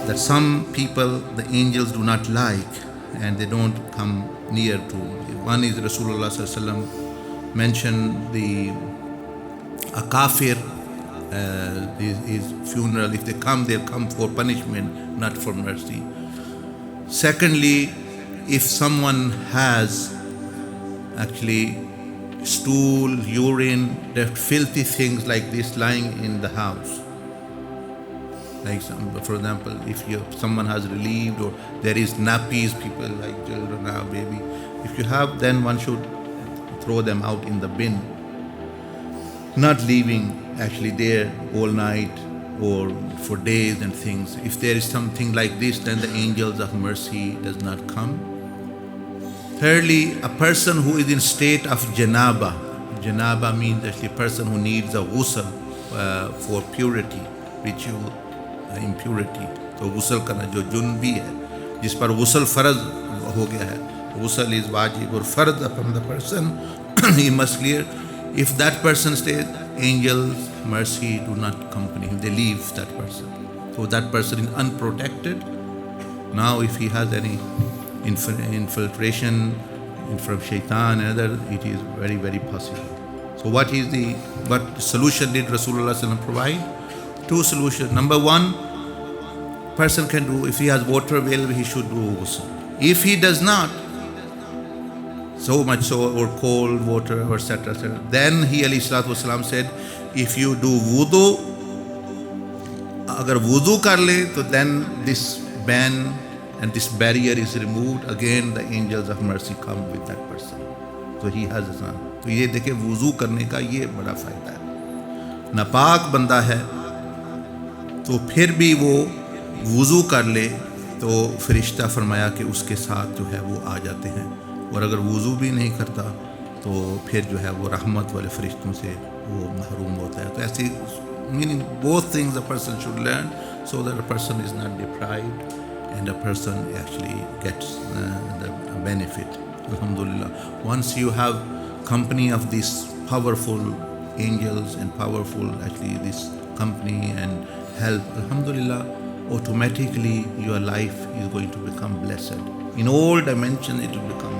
that some people the angels do not like and they don't come near to. One is Rasulullah sallallahu alaihi wasallam mentioned a kafir, his funeral. If they come, they'll come for punishment, not for mercy. Secondly, if someone has actually stool, urine, left filthy things like this lying in the house, like for example, if someone has relieved, or there is nappies, people like children have baby, if you have, then one should throw them out in the bin, not leaving actually there all night or for days and things. If there is something like this, then the angels of mercy does not come. Thirdly, a person who is in state of janaba. Janaba means actually a person who needs a ghusl for purity, ritual impurity. So ghusl karna jo junbi hai, jis par ghusl farz ho gaya hai. Ghusl is wajib or farz upon the person. He must clear. If that person stays, angels mercy do not accompany him. They leave that person. So that person is unprotected. Now if he has any infiltration from shaitan and other, it is very, very possible. So what solution did Rasulullah sallallahu alaihi wasallam provide? Two solutions. Number one, person can do, if he has water available, he should do ghusl. If he does not, so much so, or cold water, or etc., etc., then he alayhi salatu wasalam said, if you do wudu, agar wudu kar le, to then this ban and this barrier is removed. Again the angels of mercy come with that person. So he has a son. तो ये देखे वुजू करने का ये बड़ा फायदा है. नापाक बंदा है तो फिर भी वो वुजू कर ले तो फरिश्ता फरमाया कि उसके साथ जो है वो आ जाते हैं. और अगर वुजू भी नहीं करता तो फिर जो है वो रहमत वाले फरिश्तों से वो महरूम होता है. तो ऐसी meaning both things a person should learn, so that a person is not deprived and a person actually gets the benefit. Alhamdulillah. Once you have company of these powerful angels and powerful actually this company and help, alhamdulillah, automatically your life is going to become blessed. In all dimensions it will become